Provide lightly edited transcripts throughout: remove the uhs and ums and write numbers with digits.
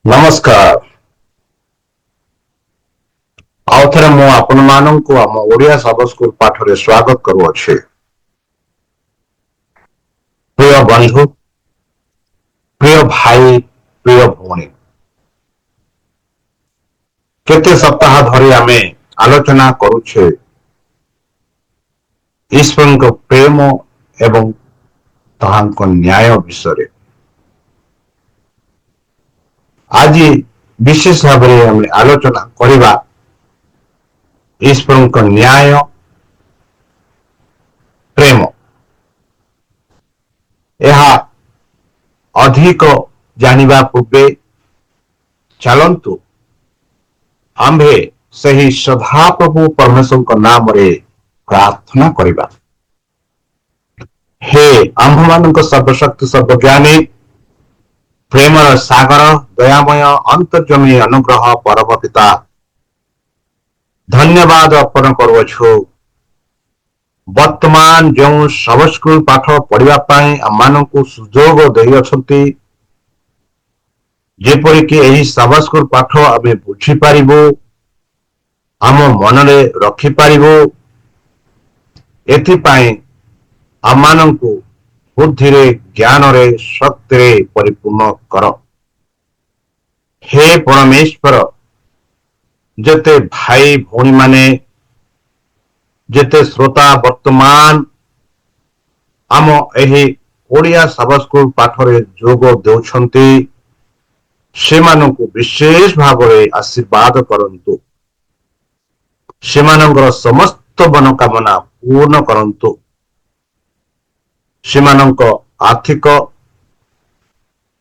ନମସ୍କାର। ଆଉ ଥରେ ମୁଁ ଆପଣମାନଙ୍କୁ ଆମ ଓଡ଼ିଆ ସବ ସ୍କୁଲ ପାଠରେ ସ୍ୱାଗତ କରୁଅଛି। ପ୍ରିୟ ବନ୍ଧୁ, ପ୍ରିୟ ଭାଇ, ପ୍ରିୟ ଭଉଣୀ, କେତେ ସପ୍ତାହ ଧରି ଆମେ ଆଲୋଚନା କରୁଛେ ଈଶ୍ୱରଙ୍କ ପ୍ରେମ ଏବଂ ତାହାଙ୍କ ନ୍ୟାୟ ବିଷୟରେ। ଆଜି ବିଶେଷ ଭାବରେ ଆମେ ଆଲୋଚନା କରିବା ଈଶ୍ୱରଙ୍କ ନ୍ୟାୟ, ପ୍ରେମ। ଏହା ଅଧିକ ଜାଣିବା ପୂର୍ବେ ଚାଲନ୍ତୁ ଆମ୍ଭେ ସେହି ସଦାପ୍ରଭୁ ପରମେଶ୍ୱରଙ୍କ ନାମରେ ପ୍ରାର୍ଥନା କରିବା। ହେ ଆମ୍ଭମାନଙ୍କ ସର୍ବଶକ୍ତି ସର୍ବଜ୍ଞାନୀ ପ୍ରେମର ସାଗର, ଦୟାମୟ, ଅନ୍ତର୍ଜମୀ ଅନୁଗ୍ରହ ପରମ ପିତା, ଧନ୍ୟବାଦ ଅର୍ପଣ କରୁଅଛୁ। ବର୍ତ୍ତମାନ ଯେଉଁ ସବ ସ୍କୁଲ ପାଠ ପଢିବା ପାଇଁ ଆମମାନଙ୍କୁ ସୁଯୋଗ ଦେଇଅଛନ୍ତି, ଯେପରିକି ଏହି ସବ ସ୍କୁଲ ପାଠ ଆମେ ବୁଝିପାରିବୁ, ଆମ ମନରେ ରଖିପାରିବୁ, ଏଥିପାଇଁ ଆମମାନଙ୍କୁ ବୁଦ୍ଧିରେ, ଜ୍ଞାନରେ, ଶକ୍ତିରେ ପରିପୂର୍ଣ୍ଣ କର। ହେ ପରମେଶ୍ୱର, ଯେତେ ଭାଇ ଭଉଣୀମାନେ, ଯେତେ ଶ୍ରୋତା ବର୍ତ୍ତମାନ ଆମ ଏହି ଓଡ଼ିଆ ସବ ସ୍କୁଲ ପାଠରେ ଯୋଗ ଦେଉଛନ୍ତି, ସେମାନଙ୍କୁ ବିଶେଷ ଭାବରେ ଆଶୀର୍ବାଦ କରନ୍ତୁ। ସେମାନଙ୍କର ସମସ୍ତ ମନୋକାମନା ପୂର୍ଣ୍ଣ କରନ୍ତୁ। ସେମାନଙ୍କ ଆର୍ଥିକ,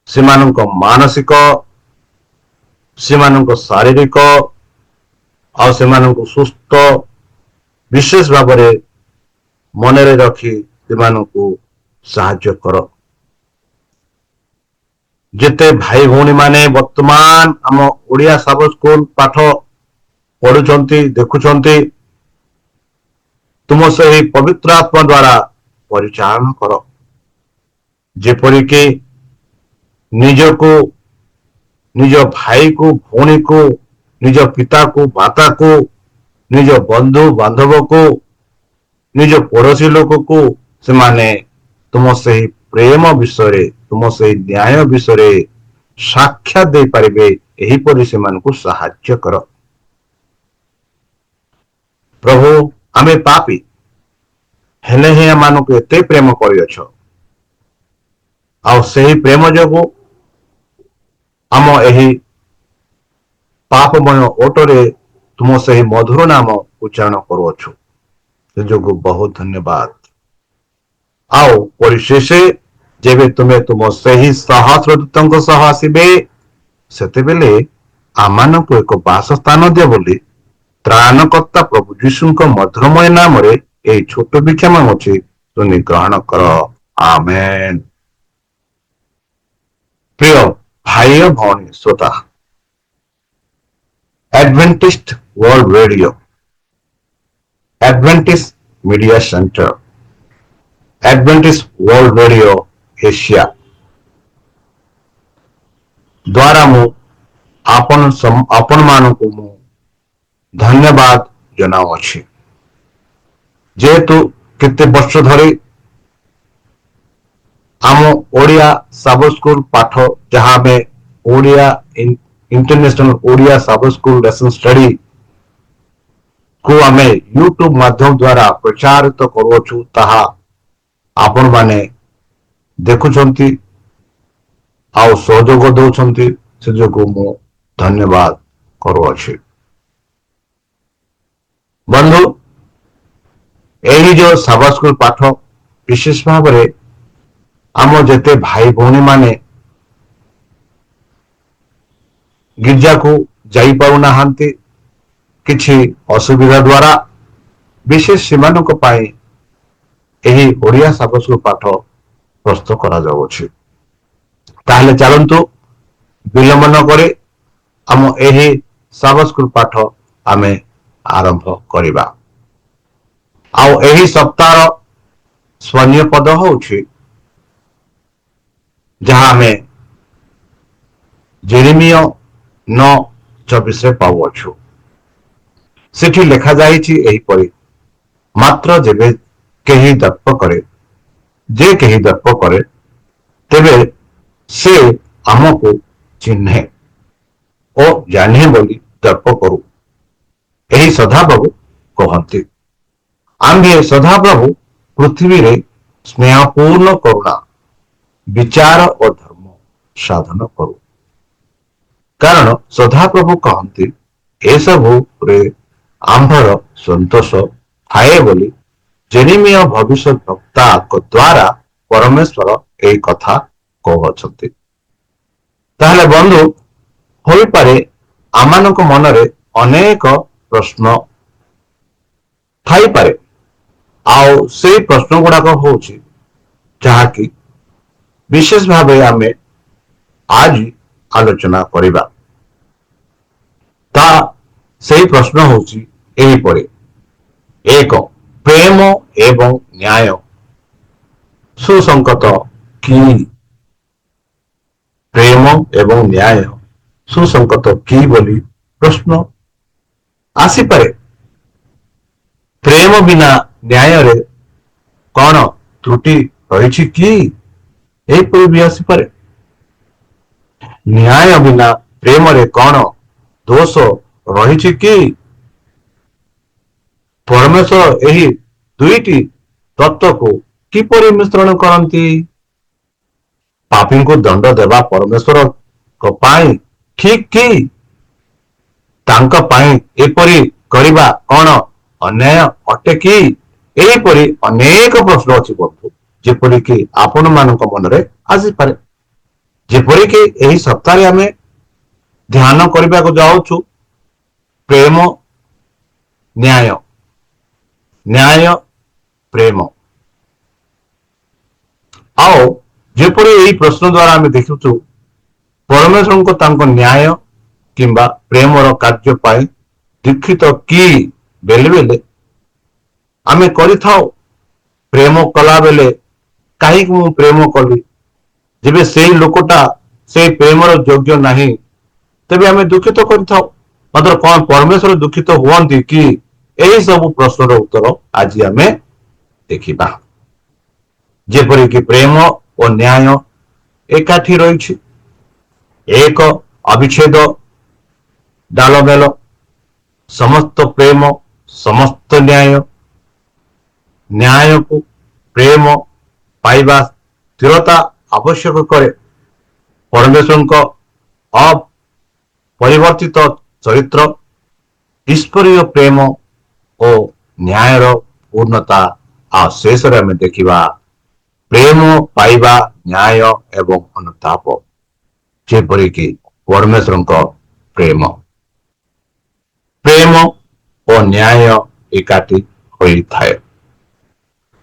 ସେମାନଙ୍କ ମାନସିକ, ସେମାନଙ୍କ ଶାରୀରିକ ଆଉ ସେମାନଙ୍କୁ ସୁସ୍ଥ ବିଶେଷ ଭାବରେ ମନରେ ରଖି ସେମାନଙ୍କୁ ସାହାଯ୍ୟ କର। ଯେତେ ଭାଇ ଭଉଣୀ ମାନେ ବର୍ତ୍ତମାନ ଆମ ଓଡ଼ିଆ ସବ ସ୍କୁଲ ପାଠ ପଢୁଛନ୍ତି, ଦେଖୁଛନ୍ତି, ତୁମ ସେହି ପବିତ୍ର ଆତ୍ମା ଦ୍ଵାରା ପରିଚାଳନା କର। ଯେପରିକି ନିଜକୁ, ନିଜ ଭାଇକୁ, ଭଉଣୀକୁ, ନିଜ ପିତାକୁ, ମାତାକୁ, ନିଜ ବନ୍ଧୁ ବାନ୍ଧବକୁ, ନିଜ ପଡୋଶୀ ଲୋକକୁ ସେମାନେ ତୁମ ସେହି ପ୍ରେମ ବିଷୟରେ, ତୁମ ସେହି ନ୍ୟାୟ ବିଷୟରେ ସାକ୍ଷାତ ଦେଇପାରିବେ, ଏହିପରି ସେମାନଙ୍କୁ ସାହାଯ୍ୟ କର। ପ୍ରଭୁ, ଆମେ ପାପୀ, ହେଲେ ହିଁ ଏମାନଙ୍କୁ ଏତେ ପ୍ରେମ କରିଅଛ। ଆଉ ସେହି ପ୍ରେମ ଯୋଗୁ ଆମ ଏହି ପାପମୟ ଓଟରେ ତୁମ ସେହି ମଧୁର ନାମ ଉଚ୍ଚାରଣ କରୁଅଛୁ। ସେ ଯୋଗୁ ବହୁତ ଧନ୍ୟବାଦ। ଆଉ ପରିଶେଷେ ଯେବେ ତୁମେ ତୁମ ସେହି ସହସ୍ରଦୂତଙ୍କ ସହ ଆସିବେ, ସେତେବେଳେ ଆମମାନଙ୍କୁ ଏକ ବାସସ୍ଥାନ ଦିଅ ବୋଲି ତ୍ରାଣକର୍ତ୍ତା ପ୍ରଭୁ ଯୀଶୁଙ୍କ ମଧୁରମୟ ନାମରେ ଏହି ଛୋଟ ଭିକ୍ଷା ମାଗୁଛି, ତୁନି ଗ୍ରହଣ କର। ଆମେନ୍। ପ୍ରିୟ ଭାଇ ଓ ଭଉଣୀ ଶ୍ରୋତା, Adventist World Radio, Adventist Media Center, Adventist World Radio Asia ଦ୍ୱାରା ମୁଁ ଆପଣମାନଙ୍କୁ ମୁଁ ଧନ୍ୟବାଦ ଜଣାଉଅଛି। ଯେହେତୁ କେତେ ବର୍ଷ ଧରି ଆମ ଓଡ଼ିଆ ସବ ସ୍କୁଲ ପାଠ, ଯାହା ଆମେ ଓଡ଼ିଆ ଇଣ୍ଟରନ୍ୟାସନାଲ ଓଡ଼ିଆ ସବ ସ୍କୁଲ ଲେସନ ଷ୍ଟଡି କୁ ଆମେ ୟୁଟ୍ୟୁବ ମାଧ୍ୟମ ଦ୍ୱାରା ପ୍ରଚାରିତ କରୁଅଛୁ, ତାହା ଆପଣମାନେ ଦେଖୁଛନ୍ତି ଆଉ ସହଯୋଗ ଦଉଛନ୍ତି, ସେ ଯୋଗୁଁ ମୁଁ ଧନ୍ୟବାଦ କରୁଅଛି। ବନ୍ଧୁ, ଏହି ଯୋଉ ସବ ସ୍କୁଲ ପାଠ ବିଶେଷ ଭାବରେ ଆମ ଯେତେ ଭାଇ ଭଉଣୀ ମାନେ ଗିର୍ଜାକୁ ଯାଇପାରୁନାହାନ୍ତି କିଛି ଅସୁବିଧା ଦ୍ୱାରା, ବିଶେଷ ସେମାନଙ୍କ ପାଇଁ ଏହି ଓଡ଼ିଆ ସବ ସ୍କୁଲ ପାଠ ପ୍ରସ୍ତୁତ କରାଯାଉଅଛି। ତାହେଲେ ଚାଲନ୍ତୁ ବିଳମ୍ବ ନ କରି ଆମ ଏହି ସବ ସ୍କୁଲ ପାଠ ଆମେ ଆରମ୍ଭ କରିବା। ଆଉ ଏହି ସପ୍ତାହର ସ୍ୱର୍ଣ୍ଣୀୟ ପଦ ହଉଛି, ଯାହା ଆମେ ଜେରେମିୟ 9:24 ପାଉଅଛୁ। ସେଠି ଲେଖାଯାଇଛି ଏହିପରି, ମାତ୍ର ଯେବେ କେହି ଦର୍ପ କରେ, ଯେ କେହି ଦର୍ପ କରେ, ତେବେ ସେ ଆମକୁ ଚିହ୍ନେ ଓ ଜାଣେ ବୋଲି ଦର୍ପ କରୁ, ଏହି ସଦାପ୍ରଭୁ କହନ୍ତି। ଆମ୍ଭେ ସଦାପ୍ରଭୁ ପୃଥିବୀରେ ସ୍ନେହପୂର୍ଣ୍ଣ କରୁଣା, ବିଚାର ଓ ଧର୍ମ ସାଧନ କରୁ। କାରଣ ସଦାପ୍ରଭୁ କହନ୍ତି, ଏସବୁରେ ଆମ୍ଭର ସନ୍ତୋଷ ଥାଏ ବୋଲି ଜେରେମିୟ ଭବିଷ୍ୟତ ବକ୍ତାଙ୍କ ଦ୍ୱାରା ପରମେଶ୍ୱର ଏହି କଥା କହୁଅଛନ୍ତି। ତାହେଲେ ବନ୍ଧୁ, ହୋଇପାରେ ଆମମାନଙ୍କ ମନରେ ଅନେକ ପ୍ରଶ୍ନ ଥାଇପାରେ, ଆଉ ସେଇ ପ୍ରଶ୍ନ ଗୁଡାକ ହଉଛି ଯାହାକି ବିଶେଷ ଭାବେ ଆମେ ଆଜି ଆଲୋଚନା କରିବା। ତା ସେଇ ପ୍ରଶ୍ନ ହଉଛି ଏହିପରି, ଏକ, ପ୍ରେମ ଏବଂ ନ୍ୟାୟ ସୁସଙ୍ଗତ କି? ପ୍ରେମ ଏବଂ ନ୍ୟାୟ ସୁସଙ୍ଗତ କି ବୋଲି ପ୍ରଶ୍ନ ଆସିପାରେ। ପ୍ରେମ ବିନା ନ୍ୟାୟରେ କଣ ତ୍ରୁଟି ରହିଛି କି? ଏହିପରି ବି ଆସିପାରେ। ନ୍ୟାୟ ବିନା ପ୍ରେମରେ କଣ ଦୋଷ ରହିଛି କି? ପରମେଶ୍ୱର ଏହି ଦୁଇଟି ତତ୍ତ୍ୱକୁ କିପରି ମିଶ୍ରଣ କରନ୍ତି? ପାପୀଙ୍କୁ ଦଣ୍ଡ ଦେବା ପରମେଶ୍ୱରଙ୍କ ପାଇଁ ଠିକ କି? ତାଙ୍କ ପାଇଁ ଏପରି କରିବା କଣ ଅନ୍ୟାୟ ଅଟେ କି? ଏହିପରି ଅନେକ ପ୍ରଶ୍ନ ଅଛି ବନ୍ଧୁ, ଯେପରିକି ଆପଣମାନଙ୍କ ମନରେ ଆସିପାରେ। ଯେପରିକି ଏହି ସପ୍ତାହରେ ଆମେ ଧ୍ୟାନ କରିବାକୁ ଯାଉଛୁ ପ୍ରେମ, ନ୍ୟାୟ, ନ୍ୟାୟ, ପ୍ରେମ। ଆଉ ଯେପରି ଏହି ପ୍ରଶ୍ନ ଦ୍ୱାରା ଆମେ ଦେଖୁଛୁ ପରମେଶ୍ୱରଙ୍କ ତାଙ୍କ ନ୍ୟାୟ କିମ୍ବା ପ୍ରେମର କାର୍ଯ୍ୟ ପାଇଁ ଦୀକ୍ଷିତ କି? ବେଲେ ବେଲେ ଆମେ କରିଥାଉ। ପ୍ରେମ କଲା ବେଲେ କାହିଁକି ମୁଁ ପ୍ରେମ କଲି, ଯେବେ ସେଇ ଲୋକଟା ସେଇ ପ୍ରେମର ଯୋଗ୍ୟ ନାହିଁ, ତେବେ ଆମେ ଦୁଃଖିତ କରିଥାଉ। ମାତ୍ର କଣ ପରମେଶ୍ୱର ଦୁଃଖିତ ହୁଅନ୍ତି କି? ଏହି ସବୁ ପ୍ରଶ୍ନର ଉତ୍ତର ଆଜି ଆମେ ଦେଖିବା। ଯେପରିକି ପ୍ରେମ ଓ ନ୍ୟାୟ ଏକାଠି ରହିଛି, ଏକ ଅବିଚ୍ଛେଦ ଡାଲମେଲ। ସମସ୍ତ ପ୍ରେମ, ସମସ୍ତ ନ୍ୟାୟ, ନ୍ୟାୟକୁ ପ୍ରେମ ପାଇବା ସ୍ଥିରତା ଆବଶ୍ୟକ କରେ। ପରମେଶ୍ୱରଙ୍କ ଅପରିବର୍ତ୍ତିତ ଚରିତ୍ର, ଈଶ୍ୱରୀୟ ପ୍ରେମ ଓ ନ୍ୟାୟର ପୂର୍ଣ୍ଣତା। ଆଉ ଶେଷରେ ଆମେ ଦେଖିବା ପ୍ରେମ ପାଇବା ନ୍ୟାୟ ଏବଂ ଅନୁତାପ, ଯେପରିକି ପରମେଶ୍ୱରଙ୍କ ପ୍ରେମ। ପ୍ରେମ ଓ ନ୍ୟାୟ ଏକାଠି ହୋଇଥାଏ।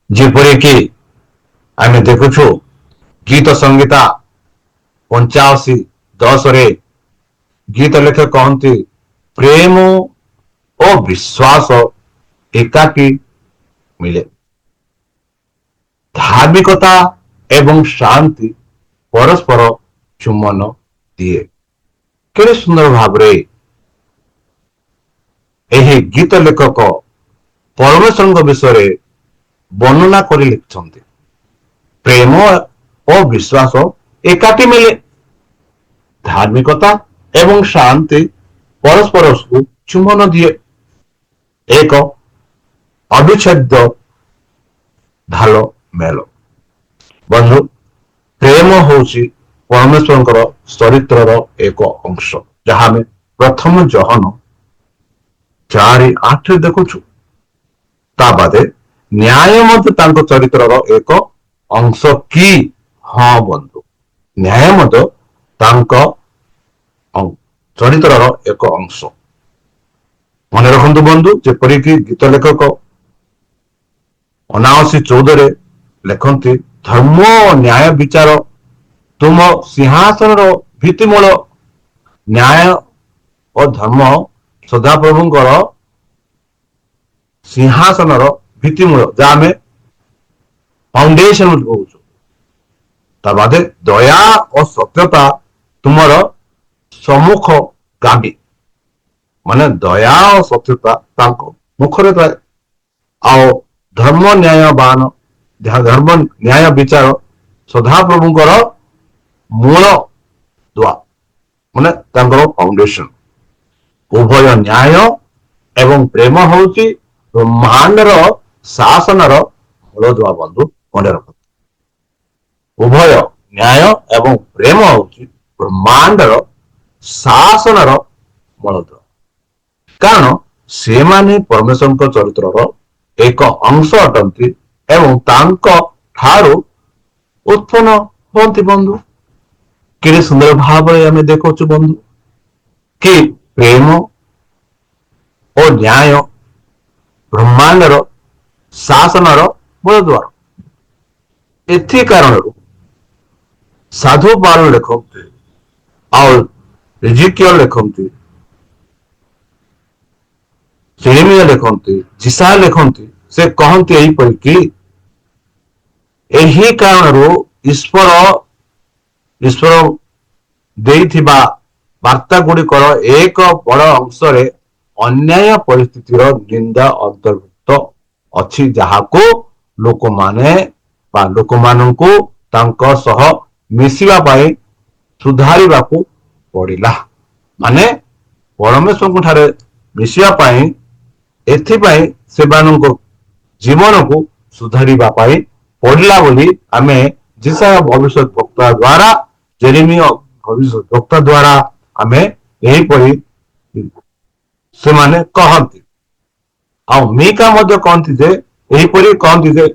ଯେପରିକି ଆମେ ଦେଖୁଛୁ ଗୀତ ସଂହିତା 85:10 ଗୀତ ଲେଖକ କହନ୍ତି, ପ୍ରେମ ଓ ବିଶ୍ୱାସ ଏକାଠି ମିଳେ, ଧାର୍ମିକତା ଏବଂ ଶାନ୍ତି ପରସ୍ପର ଚୁମ୍ବନ ଦିଏ। କେତେ ସୁନ୍ଦର ଭାବରେ ଏହି ଗୀତ ଲେଖକ ପରମେଶ୍ୱରଙ୍କ ବିଷୟରେ ବର୍ଣ୍ଣନା କରି ଲେଖିଛନ୍ତି। ପ୍ରେମ ଓ ବିଶ୍ୱାସ ଏକାଠି ମିଳେ, ଧାର୍ମିକତା ଏବଂ ଶାନ୍ତି ପରସ୍ପରକୁ ଚୁମ୍ବନ ଦିଏ। ଏକ ଅବିଚ୍ଛେଦ୍ୟ ଢାଲ ମେଲ। ବନ୍ଧୁ, ପ୍ରେମ ହେଉଛି ପରମେଶ୍ୱରଙ୍କର ଚରିତ୍ରର ଏକ ଅଂଶ, ଯାହା ଆମେ ପ୍ରଥମ ଜହନ 4:8 ଦେଖୁଛୁ। ତା ବାଦେ ନ୍ୟାୟ ମଧ୍ୟ ତାଙ୍କ ଚରିତ୍ରର ଏକ ଅଂଶ କି? ହଁ ବନ୍ଧୁ, ନ୍ୟାୟ ମଧ୍ୟ ତାଙ୍କ ଚରିତ୍ରର ଏକ ଅଂଶ। ମନେ ରଖନ୍ତୁ ବନ୍ଧୁ, ଯେପରିକି ଗୀତ ଲେଖକ 79:14 ଲେଖନ୍ତି, ଧର୍ମ ଓ ନ୍ୟାୟ ବିଚାର ତୁମ ସିଂହାସନର ଭିତ୍ତିମୂଳ। ନ୍ୟାୟ ଓ ଧର୍ମ ସଦାପ୍ରଭୁଙ୍କର ସିଂହାସନର ଭିତ୍ତିମୂଳ, ଯାହା ଆମେ ଫାଉଣ୍ଡେସନ କହୁଛୁ। ତା ବାଦେ ଦୟା ଓ ସତ୍ୟତା ତୁମର ସମ୍ମୁଖ ଗାମୀ ମାନେ ଦୟା ଓ ସତ୍ୟତା ତାଙ୍କ ମୁଖରେ ଥାଏ। ଆଉ ଧର୍ମ ନ୍ୟାୟବାନ ଧର୍ମ ନ୍ୟାୟ ବିଚାର ସଦାପ୍ରଭୁଙ୍କର ମୂଳ ଦୁଆ ମାନେ ତାଙ୍କର ଫାଉଣ୍ଡେସନ। ଉଭୟ ନ୍ୟାୟ ଏବଂ ପ୍ରେମ ହଉଛି ବ୍ରହ୍ମାଣ୍ଡର ଶାସନର ମୂଳଦୁଆ। ବନ୍ଧୁ ମନେ ରଖନ୍ତୁ, ଉଭୟ ନ୍ୟାୟ ଏବଂ ପ୍ରେମ ହଉଛି ବ୍ରହ୍ମାଣ୍ଡର ଶାସନର ମୂଳଦୁଆ। କାରଣ ସେମାନେ ପରମେଶ୍ୱରଙ୍କ ଚରିତ୍ରର ଏକ ଅଂଶ ଅଟନ୍ତି ଏବଂ ତାଙ୍କ ଠାରୁ ଉତ୍ପନ୍ନ ହୁଅନ୍ତି। ବନ୍ଧୁ କେତେ ସୁନ୍ଦର ଭାବରେ ଆମେ ଦେଖୁଛୁ ବନ୍ଧୁ କି ପ୍ରେମ ଓ ନ୍ୟାୟ ବ୍ରହ୍ମାଣ୍ଡର ଶାସନର ମୂଳଦୁଆ। ଏଥି କାରଣରୁ ସାଧୁ ପାଳ ଲେଖନ୍ତି ଆଉ ଇଜିକିଏଲ ଲେଖନ୍ତି, ସେରେମିୟା ଲେଖନ୍ତି, ଜିସା ଲେଖନ୍ତି, ସେ କହନ୍ତି ଏହିପରି କି ଏହି କାରଣରୁ ଈଶ୍ୱର ଦେଇଥିବା ବାର୍ତ୍ତା ଗୁଡିକର ଏକ ବଡ ଅଂଶରେ ଅନ୍ୟାୟ ପରିସ୍ଥିତିର ନିନ୍ଦା ଅନ୍ତର୍ଭୁକ୍ତ ଅଛି, ଯାହାକୁ ଲୋକମାନେ ବା ଲୋକମାନଙ୍କୁ ତାଙ୍କ ସହ ମିଶିବା ପାଇଁ ସୁଧାରିବାକୁ ପଡିଲା। ମାନେ ପରମେଶ୍ୱରଙ୍କ ଠାରେ ମିଶିବା ପାଇଁ ଏଥିପାଇଁ ସେମାନଙ୍କ ଜୀବନକୁ ସୁଧାରିବା ପାଇଁ ପଡିଲା ବୋଲି ଆମେ ଯିଶାୟା ଭବିଷ୍ୟତ ବକ୍ତା ଦ୍ଵାରା, ଜେରେମିୟା ଭବିଷ୍ୟତ ବକ୍ତା ଦ୍ଵାରା ଆମେ ଏହିପରି ସେମାନେ କହନ୍ତି। ଆଉ ମିକା ମଧ୍ୟ କହନ୍ତି ଯେ ଏହିପରି କହନ୍ତି ଯେ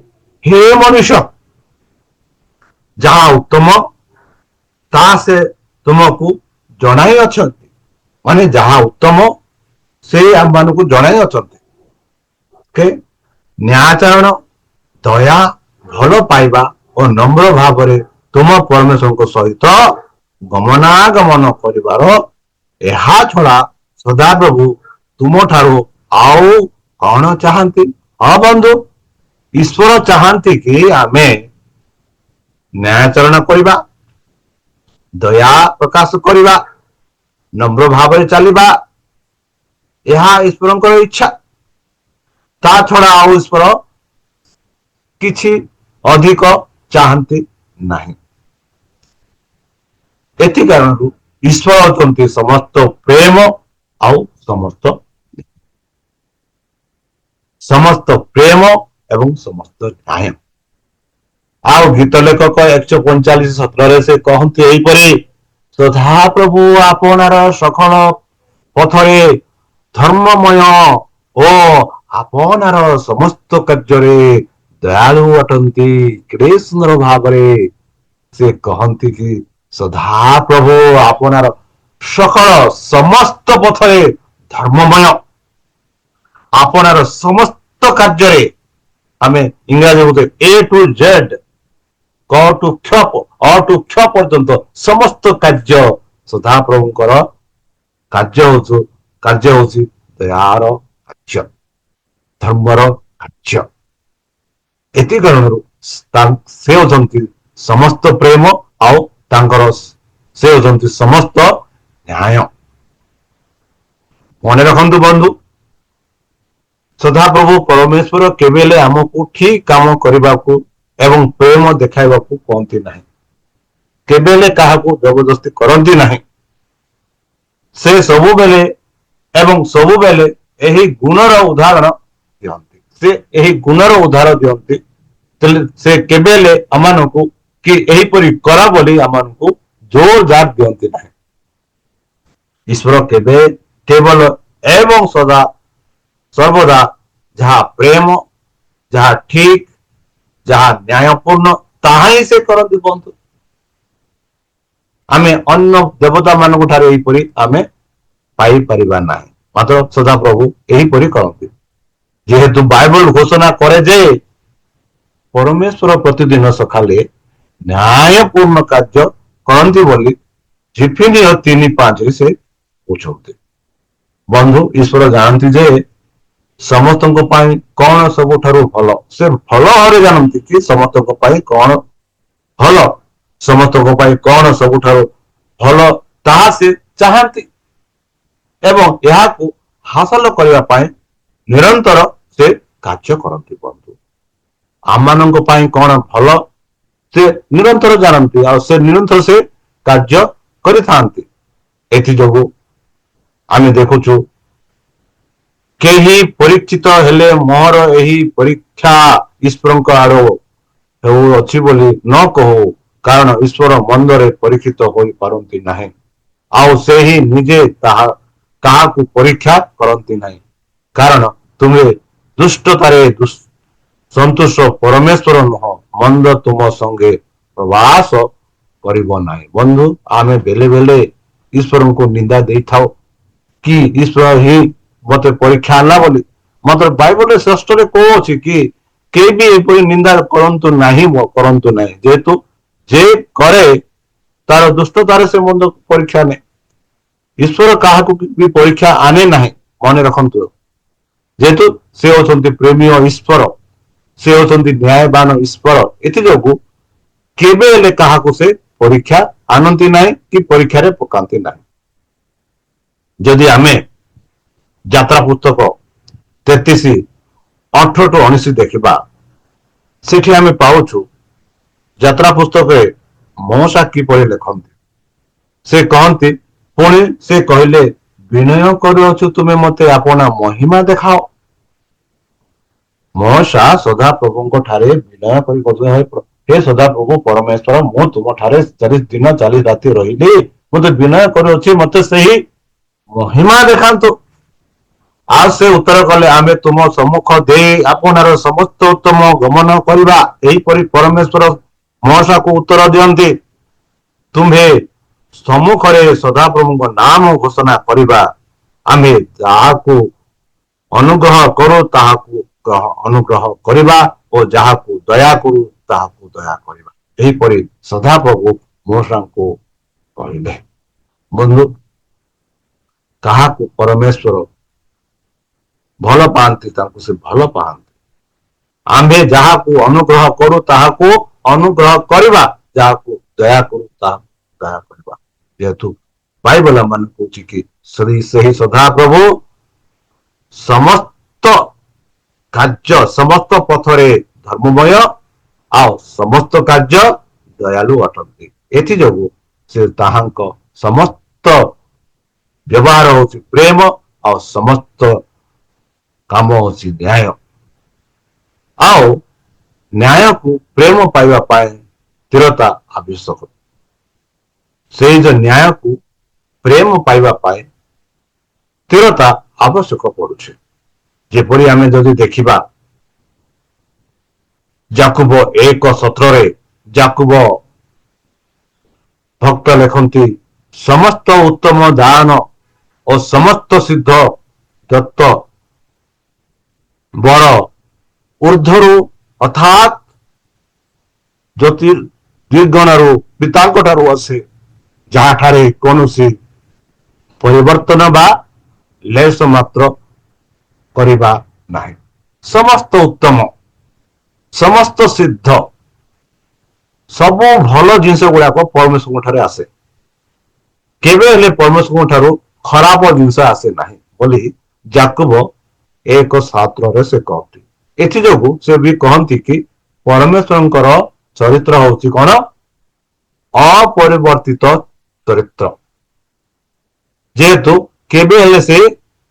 ହେ ମନୁଷ୍ୟ, ଯାହା ଉତ୍ତମ ତାହା ସେ ତୁମକୁ ଜଣାଇ ଅଛନ୍ତି। ମାନେ ଯାହା ଉତ୍ତମ ସେ ଆମମାନଙ୍କୁ ଜଣାଇ ଅଛନ୍ତି। ନ୍ୟାୟାଚରଣ, ଦୟା, ଭଲ ପାଇବା ଓ ନମ୍ର ଭାବରେ ତୁମ ପରମେଶ୍ୱରଙ୍କ ସହିତ ଗମନାଗମନ କରିବାର, ଏହା ଛଡା ସଦାପ୍ରଭୁ ତୁମଠାରୁ ଆଉ କଣ ଚାହାନ୍ତି? ହଁ ବନ୍ଧୁ, ଈଶ୍ୱର ଚାହାନ୍ତି କି ଆମେ ନ୍ୟାୟାଚରଣ କରିବା, ଦୟା ପ୍ରକାଶ କରିବା, ନମ୍ର ଭାବରେ ଚାଲିବା। ଏହା ଈଶ୍ୱରଙ୍କର ଇଚ୍ଛା। ତା ଛଡା ଆଉ ଈଶ୍ୱର କିଛି ଅଧିକ ଚାହାନ୍ତି ନାହିଁ। ଏଥି କାରଣରୁ ଈଶ୍ୱର ଅଛନ୍ତି ସମସ୍ତ ପ୍ରେମ ଆଉ ସମସ୍ତ ପ୍ରେମ ଏବଂ ସମସ୍ତ ନ୍ୟାୟ। ଆଉ ଗୀତ ଲେଖକ 145:17 ସେ କହନ୍ତି ଏହିପରି, ସଦାପ୍ରଭୁ ଆପଣାର ସକଳ ପଥରେ ଧର୍ମମୟ ଓ ଆପଣାର ସମସ୍ତ କାର୍ଯ୍ୟରେ ଦୟାଳୁ ଅଟନ୍ତି। କେତେ ସୁନ୍ଦର ଭାବରେ ସେ କହନ୍ତି କି ସଦାପ୍ରଭୁ ଆପଣାର ସକଳ ସମସ୍ତ ପଥରେ ଧର୍ମମୟ, ଆପଣାର ସମସ୍ତ କାର୍ଯ୍ୟରେ, ଆମେ ଇଂରାଜୀ ବୋଧେ ଏ ଟୁ ଜେଡ୍, କ ଟୁ କ୍ଷ, ଅ ଟୁ କ୍ଷ ପର୍ଯ୍ୟନ୍ତ ସମସ୍ତ କାର୍ଯ୍ୟ ସଦାପ୍ରଭୁଙ୍କର କାର୍ଯ୍ୟ ହଉଛି ଦୟାର କାର୍ଯ୍ୟ, ଧର୍ମର କାର୍ଯ୍ୟ। ଏଥି କାରଣରୁ ସେ ହେଉଛନ୍ତି ସମସ୍ତ ପ୍ରେମ ଆଉ ତାଙ୍କର ସେ ହେଉଛନ୍ତି ସମସ୍ତ ନ୍ୟାୟ। ମନେ ରଖନ୍ତୁ ବନ୍ଧୁ, ସଦାପ୍ରଭୁ ପରମେଶ୍ୱର କେବେ ହେଲେ ଆମକୁ ଠିକ କାମ କରିବାକୁ ଏବଂ ପ୍ରେମ ଦେଖାଇବାକୁ କହନ୍ତି ନାହିଁ। କେବେ ହେଲେ କାହାକୁ ଜବରଦସ୍ତି କରନ୍ତି ନାହିଁ। ସେ ସବୁବେଳେ ଏହି ଗୁଣର ଉଦାହରଣ ଦିଅନ୍ତି। ସେ ଏହି ଗୁଣର ଉଦାହରଣ ଦିଅନ୍ତି। ସେ କେବେ ହେଲେ ଆମମାନଙ୍କୁ କି ଏହିପରି କର ବୋଲି ଆମମାନଙ୍କୁ ଜୋର ଜାର ଦିଅନ୍ତି ନାହିଁ। ଈଶ୍ୱର କେବଳ ଏବଂ ସର୍ବଦା ଯାହା ପ୍ରେମ, ଯାହା ଠିକ, ଯାହା ନ୍ୟାୟପୂର୍ଣ୍ଣ ତାହା ହିଁ ସେ କରନ୍ତି ବନ୍ଧୁ। ଆମେ ଅନ୍ୟ ଦେବତା ମାନଙ୍କ ଠାରୁ ଏହିପରି ଆମେ ପାଇପାରିବା ନାହିଁ, ମାତ୍ର ସଦାପ୍ରଭୁ ଏହିପରି କରନ୍ତି। ଯେହେତୁ ବାଇବଲ ଘୋଷଣା କରେ ଯେ ପରମେଶ୍ୱର ପ୍ରତିଦିନ ସକାଳେ ନ୍ୟାୟପୂର୍ଣ୍ଣ କାର୍ଯ୍ୟ କରନ୍ତି ବୋଲି ଝିଫିନିୟ 3:5 ସେ କହୁଛନ୍ତି। ବନ୍ଧୁ, ଈଶ୍ୱର ଜାଣନ୍ତି ଯେ ସମସ୍ତଙ୍କ ପାଇଁ କଣ ସବୁଠାରୁ ଭଲ। ସେ ଭଲ ଭାବରେ ଜାଣନ୍ତି କି ସମସ୍ତଙ୍କ ପାଇଁ କଣ ଭଲ, ସମସ୍ତଙ୍କ ପାଇଁ କଣ ସବୁଠାରୁ ଭଲ, ତାହା ସେ ଚାହାନ୍ତି ଏବଂ ଏହାକୁ ହାସଲ କରିବା ପାଇଁ ନିରନ୍ତର ସେ କାର୍ଯ୍ୟ କରନ୍ତି। ବନ୍ଧୁ, ଆମମାନଙ୍କ ପାଇଁ କଣ ଭଲ ସେ ନିରନ୍ତର ଜାଣନ୍ତି ଆଉ ସେ ନିରନ୍ତର ସେ କାର୍ଯ୍ୟ କରିଥାନ୍ତି। ଏଥିଯୋଗୁ ଆମେ ଦେଖୁଛୁ କେହି ପରୀକ୍ଷିତ ହେଲେ ମୋର ଏହି ପରୀକ୍ଷା ଈଶ୍ୱରଙ୍କ ଆଡୁ ହେଉଅଛି ବୋଲି ନ କହୁ, କାରଣ ଈଶ୍ୱର ମନ୍ଦରେ ପରୀକ୍ଷିତ ହୋଇପାରନ୍ତି ନାହିଁ ଆଉ ସେହି ନିଜେ କାହାକୁ ପରୀକ୍ଷା କରନ୍ତି ନାହିଁ। କାରଣ ତୁମେ ଦୁଷ୍ଟତାରେ ସନ୍ତୋଷ ପରମେଶ୍ୱର ନୁହଁ, ମନ୍ଦ ତୁମ ସଙ୍ଗେ ପ୍ରବାସ କରିବ ନାହିଁ। ବନ୍ଧୁ, ଆମେ ବେଲେ ବେଲେ ଈଶ୍ୱରଙ୍କୁ ନିନ୍ଦା ଦେଇଥାଉ କି ଈଶ୍ୱର ହିଁ ମତେ ପରୀକ୍ଷା ଆଣିଲା ବୋଲି। ମାତ୍ର ବାଇବଲରେ ଶ୍ରେଷ୍ଠରେ କହୁଅଛି କି କେହି ବି ଏପରି ନିନ୍ଦା କରନ୍ତୁ ନାହିଁ, କରନ୍ତୁ ନାହିଁ। ଯେହେତୁ ଯେ କରେ ତାର ଦୁଷ୍ଟତାରେ ସେ ମନ୍ଦ ପରୀକ୍ଷା ନେଇ। ଈଶ୍ୱର କାହାକୁ ବି ପରୀକ୍ଷା ଆଣେ ନାହିଁ, ମନେ ରଖନ୍ତୁ। ଯେହେତୁ ସେ ହେଉଛନ୍ତି ପ୍ରେମୀୟ ଈଶ୍ୱର, ସେ ହେଉଛନ୍ତି ନ୍ୟାୟବାନ ଈଶ୍ୱର, ଏଥିଯୋଗୁ କେବେ ହେଲେ କାହାକୁ ସେ ପରୀକ୍ଷା ଆଣନ୍ତି ନାହିଁ କି ପରୀକ୍ଷାରେ ପକାନ୍ତି ନାହିଁ। ଯଦି ଆମେ ଯାତ୍ରା ପୁସ୍ତକ 33:18-19 ଦେଖିବା, ସେଠି ଆମେ ପାଉଛୁ ଯାତ୍ରା ପୁସ୍ତକରେ ମଉସା କିପରି ଲେଖନ୍ତି। ସେ କହନ୍ତି, ପୁଣି ସେ କହିଲେ, ବିନୟ କରୁଅଛୁ ତୁମେ ମତେ ଆପଣା ମହିମା ଦେଖାଅ। ମଉସା ସଦାପ୍ରଭୁଙ୍କ ଠାରେ ବିନୟ କରି କହୁଥିଲେ, ହେ ସଦାପ୍ରଭୁ ପରମେଶ୍ୱର, ମୁଁ ତୁମଠାରେ 40 ଦିନ 40 ରାତି ରହିଲି, ମତେ ବିନୟ କରୁଅଛି, ମତେ ସେହି ମହିମା ଦେଖାନ୍ତୁ। ଆଉ ସେ ଉତ୍ତର କଲେ, ଆମେ ତୁମ ସମ୍ମୁଖ ଦେଇ ଆପଣାର ସମସ୍ତ ଉତ୍ତମ ଗମନ କରିବା। ଏହିପରି ପରମେଶ୍ୱର ମଉସାକୁ ଉତ୍ତର ଦିଅନ୍ତି, ତୁମ୍ଭେ ସମ୍ମୁଖରେ ସଦାପ୍ରଭୁଙ୍କ ନାମ ଘୋଷଣା କରିବା। ଆମେ ଯାହାକୁ ଅନୁଗ୍ରହ କରୁ ତାହାକୁ ଅନୁଗ୍ରହ କରିବା ଓ ଯାହାକୁ ଦୟା କରୁ ତାହାକୁ ଦୟା କରିବା। ଏହିପରି ସଦାପ୍ରଭୁ ମଉସାଙ୍କୁ କହିଲେ। ବନ୍ଧୁ, କାହାକୁ ପରମେଶ୍ୱର ଭଲ ପାଆନ୍ତି ତାଙ୍କୁ ସେ ଭଲ ପାଆନ୍ତି। ଆମ୍ଭେ ଯାହାକୁ ଅନୁଗ୍ରହ କରୁ ତାହାକୁ ଅନୁଗ୍ରହ କରିବା, ଯାହାକୁ ଦୟା କରୁ ତାହାକୁ ଦୟା କରିବା। ଯେହେତୁ ବାଇବଲ ମାନେ କହୁଛି କି ସେହି ସଦାପ୍ରଭୁ ସମସ୍ତ କାର୍ଯ୍ୟ ସମସ୍ତ ପଥରେ ଧର୍ମମୟ ଆଉ ସମସ୍ତ କାର୍ଯ୍ୟ ଦୟାଳୁ ଅଟନ୍ତି। ଏଥିଯୋଗୁ ସେ ତାହାଙ୍କ ସମସ୍ତ ବ୍ୟବହାର ହଉଛି ପ୍ରେମ ଆଉ ସମସ୍ତ କାମ ହଉଛି ନ୍ୟାୟ। ଆଉ ନ୍ୟାୟକୁ ପ୍ରେମ ପାଇବା ପାଇଁ ସ୍ଥିରତା ଆବଶ୍ୟକ। ସେଇ ଯେ ନ୍ୟାୟକୁ ପ୍ରେମ ପାଇବା ପାଇଁ ସ୍ଥିରତା ଆବଶ୍ୟକ ପଡୁଛି। ଯେପରି ଆମେ ଯଦି ଦେଖିବା ଯାକୁବ 1:17, ଯାକୁବ ଭକ୍ତ ଲେଖନ୍ତି, ସମସ୍ତ ଉତ୍ତମ ଦାନ ଓ ସମସ୍ତ ସିଦ୍ଧ ଦତ୍ତ ବର ଊର୍ଦ୍ଧ୍ୱରୁ ଅର୍ଥାତ୍ ଜ୍ୟୋତିର୍ଗଣରୁ ପିତାଙ୍କ ଠାରୁ ଆସେ, ଯାହାଠାରେ କୌଣସି ପରିବର୍ତ୍ତନ ବା ଲେଶ ମାତ୍ର କରିବା ନାହିଁ। ସମସ୍ତ ଉତ୍ତମ, ସମସ୍ତ ସିଦ୍ଧ, ସବୁ ଭଲ ଜିନିଷ ଗୁଡାକ ପରମେଶ୍ୱରଙ୍କ ଠାରେ ଆସେ। କେବେ ହେଲେ ପରମେଶ୍ୱରଙ୍କ ଠାରୁ ଖରାପ ଜିନିଷ ଆସେ ନାହିଁ ବୋଲି ଯାକୁବ 1:17 ସେ କହନ୍ତି। ଏଥିଯୋଗୁ ସେ ବି କହନ୍ତି କି ପରମେଶ୍ୱରଙ୍କର ଚରିତ୍ର ହଉଛି କଣ? ଅପରିବର୍ତ୍ତିତ ଚରିତ୍ର। ଯେହେତୁ କେବେ ହେଲେ ସେ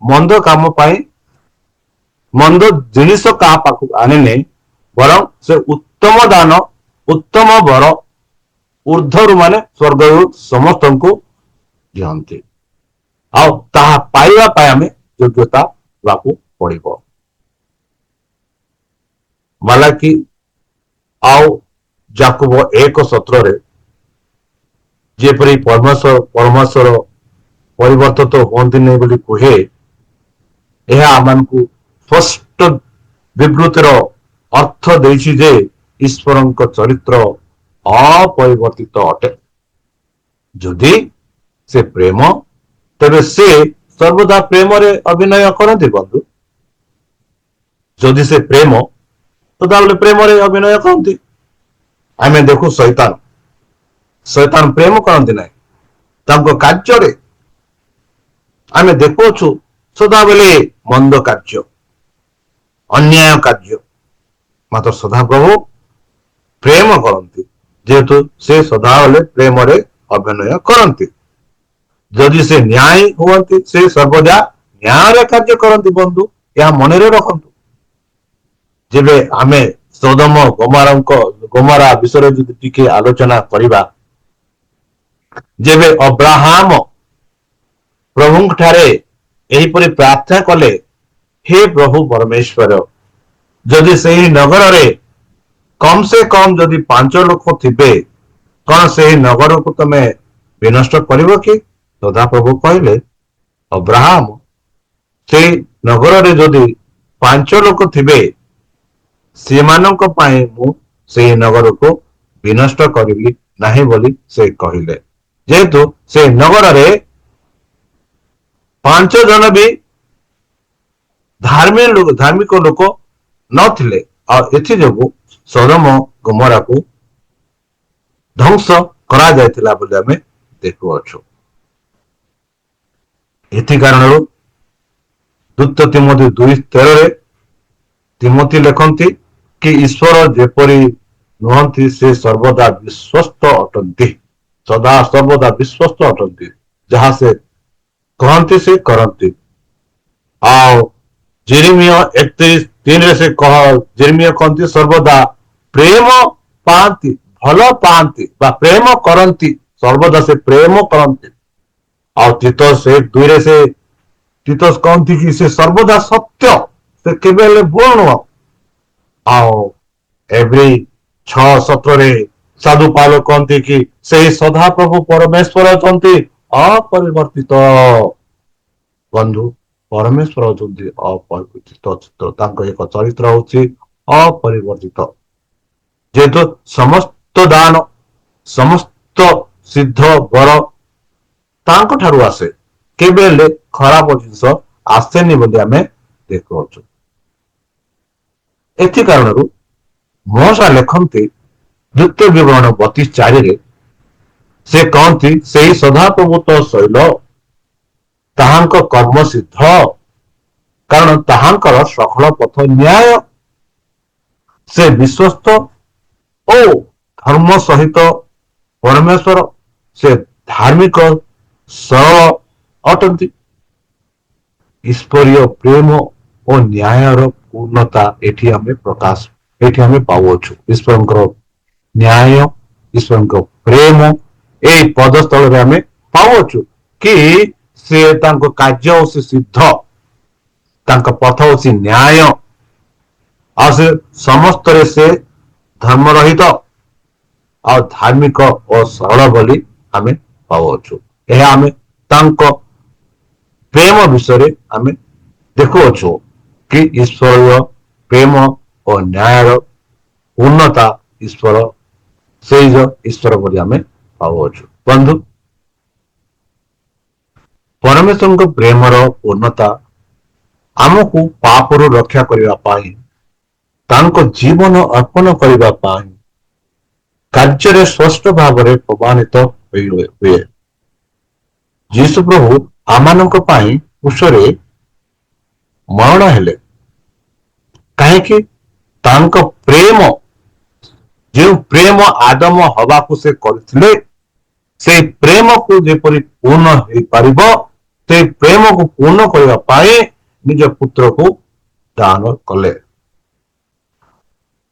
ମନ୍ଦ କାମ ପାଇଁ ମନ୍ଦ ଜିନିଷ କାହା ପାଖକୁ ଆଣେ ନାହିଁ, ବରଂ ସେ ଉତ୍ତମ ଦାନ ଉତ୍ତମ ବର ଊର୍ଦ୍ଧ୍ୱରୁ ମାନେ ସ୍ୱର୍ଗରୁ ସମସ୍ତଙ୍କୁ ଦିଅନ୍ତି। ଆଉ ତାହା ପାଇବା ପାଇଁ ଆମେ ଯୋଗ୍ୟତା ହେବାକୁ ପଡିବ। ମାଲାକି ଆଉ ଯାକୁବ 1:17 ଯେପରି ପରମେଶ୍ୱର ପରିବର୍ତ୍ତିତ ହୁଅନ୍ତି ନାହିଁ ବୋଲି କୁହେ, ଏହା ଆମମାନଙ୍କୁ ସ୍ପଷ୍ଟ ବିବୃତିର ଅର୍ଥ ଦେଇଛି ଯେ ଈଶ୍ୱରଙ୍କ ଚରିତ୍ର ଅପରିବର୍ତ୍ତିତ ଅଟେ। ଯଦି ସେ ପ୍ରେମ, ତେବେ ସେ ସର୍ବଦା ପ୍ରେମରେ ଅଭିନୟ କରନ୍ତି। ବନ୍ଧୁ, ଯଦି ସେ ପ୍ରେମ, ସଦାବେଳେ ପ୍ରେମରେ ଅଭିନୟ କରନ୍ତି। ଆମେ ଦେଖୁ ଶୈତାନ ପ୍ରେମ କରନ୍ତି ନାହିଁ, ତାଙ୍କ କାର୍ଯ୍ୟରେ ଆମେ ଦେଖୁଛୁ ସଦାବେଳେ ମନ୍ଦ କାର୍ଯ୍ୟ, ଅନ୍ୟାୟ କାର୍ଯ୍ୟ, ମାତ୍ର ସଦାପ୍ରଭୁ ପ୍ରେମ କରନ୍ତି, ଯେହେତୁ ସେ ସଦାବେଳେ ପ୍ରେମରେ ଅଭିନୟ କରନ୍ତି। ଯଦି ସେ ନ୍ୟାୟ ହୁଅନ୍ତି, ସେ ସର୍ବଦା ନ୍ୟାୟରେ କାର୍ଯ୍ୟ କରନ୍ତି। ବନ୍ଧୁ, ଏହା ମନରେ ରଖନ୍ତୁ। ଯେବେ ଆମେ ସୋଦମ ଗମରା ବିଷୟରେ ଯଦି ଟିକେ ଆଲୋଚନା କରିବା, ଯେବେ ଅବ୍ରାହାମ ପ୍ରଭୁଙ୍କ ଠାରେ ଏହିପରି ପ୍ରାର୍ଥନା କଲେ, ହେ ପ୍ରଭୁ ପରମେଶ୍ୱର, ଯଦି ସେହି ନଗରରେ କମ ସେ କମ ଯଦି 5 ଲୋକ ଥିବେ, କଣ ସେହି ନଗରକୁ ତମେ ବିନଷ୍ଟ କରିବ କି? ସଦାପ୍ରଭୁ କହିଲେ, ଅବ୍ରାହମ, ସେଇ ନଗରରେ ଯଦି 5 ଲୋକ ଥିବେ, ସେମାନଙ୍କ ପାଇଁ ମୁଁ ସେହି ନଗରକୁ ବିନଷ୍ଟ କରିବି ନାହିଁ ବୋଲି ସେ କହିଲେ। ଯେହେତୁ ସେ ନଗରରେ 5 ଜଣ ବି ଧାର୍ମିକ ଲୋକ ନଥିଲେ, ଆଉ ଏଥିଯୋଗୁ ସୋଦମ ଗମରାକୁ ଧ୍ୱଂସ କରାଯାଇଥିଲା ବୋଲି ଆମେ ଦେଖୁଅଛୁ। ଏଥି କାରଣରୁ ଦ୍ୱିତୀୟ ତିମୋଥୀ 2:13 ତିମୋଥୀ ଲେଖନ୍ତି କି ଈଶ୍ୱର ଯେପରି ନୁହନ୍ତି, ସେ ସର୍ବଦା ବିଶ୍ୱସ୍ତ ଅଟନ୍ତି, ସଦା ସର୍ବଦା ବିଶ୍ୱସ୍ତ ଅଟନ୍ତି, ଯାହା ସେ କହନ୍ତି ସେ କରନ୍ତି। ଆଉ ଜେରେମିୟ 31:3 ସେ ଜେରେମିୟ କହନ୍ତି, ସର୍ବଦା ପ୍ରେମ ପାଆନ୍ତି, ଭଲ ପାଆନ୍ତି ବା ପ୍ରେମ କରନ୍ତି, ସର୍ବଦା ସେ ପ୍ରେମ କରନ୍ତି। ଆଉ ତିତୋସ 1:2 ସେ ତିତୋସ କହନ୍ତି କି ସେ ସର୍ବଦା ସତ୍ୟ, ସେ କେବେ ହେଲେ ଭୁଲ ନୁହଁ। ଆଉ ଏଭ୍ରି 6:17 ସାଧୁ ପାଉଲ କହନ୍ତି କି ସେହି ସଦାପ୍ରଭୁ ପରମେଶ୍ୱର ଅଛନ୍ତି ଅପରିବର୍ତ୍ତିତ। ବନ୍ଧୁ, ପରମେଶ୍ୱର ଅଛନ୍ତି ଅପରିବର୍ତ୍ତିତ, ତାଙ୍କ ଏକ ଚରିତ୍ର ହଉଛି ଅପରିବର୍ତ୍ତିତ। ଯେହେତୁ ସମସ୍ତ ଦାନ, ସମସ୍ତ ସିଦ୍ଧ ବର ତାଙ୍କ ଠାରୁ ଆସେ, କେବେ ହେଲେ ଖରାପ ଜିନିଷ ଆସେନି ବୋଲି ଆମେ ଦେଖୁଅଛୁ। ଏଥି କାରଣରୁ ମହସା ଲେଖନ୍ତି ଦ୍ୱିତୀୟ ବିବରଣ 32:4 ସେ କହନ୍ତି, ସେହି ସଦାପ୍ରଭୁତ ଶୈଳ ତାହାଙ୍କ କର୍ମ ସିଦ୍ଧ, କାରଣ ତାହାଙ୍କର ସକଳ ପଥ ନ୍ୟାୟ। ସେ ବିଶ୍ୱସ୍ତ ଓ ଧର୍ମ ସହିତ ପରମେଶ୍ୱର, ସେ ଧାର୍ମିକ ସରଳ ଅଟନ୍ତି। ଈଶ୍ୱରୀୟ ପ୍ରେମ ଓ ନ୍ୟାୟର ପୂର୍ଣ୍ଣତା ଏଠି ଆମେ ପାଉଅଛୁ। ଈଶ୍ୱରଙ୍କର ନ୍ୟାୟ, ଈଶ୍ୱରଙ୍କ ପ୍ରେମ ଏଇ ପଦସ୍ଥଳରେ ଆମେ ପାଉଅଛୁ କି ସେ ତାଙ୍କ କାର୍ଯ୍ୟ ହଉଛି ସିଦ୍ଧ, ତାଙ୍କ ପଥ ହଉଛି ନ୍ୟାୟ, ଆଉ ସେ ସମସ୍ତରେ ସେ ଧର୍ମ ରହିତ ଆଉ ଧାର୍ମିକ ଓ ସରଳ ବୋଲି ଆମେ ପାଉଅଛୁ। ଏହା ଆମେ ତାଙ୍କ ପ୍ରେମ ବିଷୟରେ ଆମେ ଦେଖୁଅଛୁ କି ଈଶ୍ୱରୀୟ ପ୍ରେମ ଓ ନ୍ୟାୟର ପୂର୍ଣ୍ଣତା ସେଇ ଈଶ୍ୱର ବୋଲି ଆମେ ପାଉଅଛୁ। ବନ୍ଧୁ, ପରମେଶ୍ୱରଙ୍କ ପ୍ରେମର ପୂର୍ଣ୍ଣତା ଆମକୁ ପାପରୁ ରକ୍ଷା କରିବା ପାଇଁ, ତାଙ୍କ ଜୀବନ ଅର୍ପଣ କରିବା ପାଇଁ କାର୍ଯ୍ୟରେ ସ୍ପଷ୍ଟ ଭାବରେ ପ୍ରମାଣିତ ହୁଏ। ଯୀଶୁ ପ୍ରଭୁ ଆମମାନଙ୍କ ପାଇଁ କ୍ରୁଶରେ ମରଣ ହେଲେ, କାହିଁକି? ତାଙ୍କ ପ୍ରେମ, ଯେଉଁ ପ୍ରେମ ଆଦମ ହବାକୁ ସେ କରିଥିଲେ, ସେଇ ପ୍ରେମକୁ ଯେପରି ପୂର୍ଣ୍ଣ ହେଇପାରିବ, ସେଇ ପ୍ରେମକୁ ପୂର୍ଣ୍ଣ କରିବା ପାଇଁ ନିଜ ପୁତ୍ରକୁ ଦାନ କଲେ।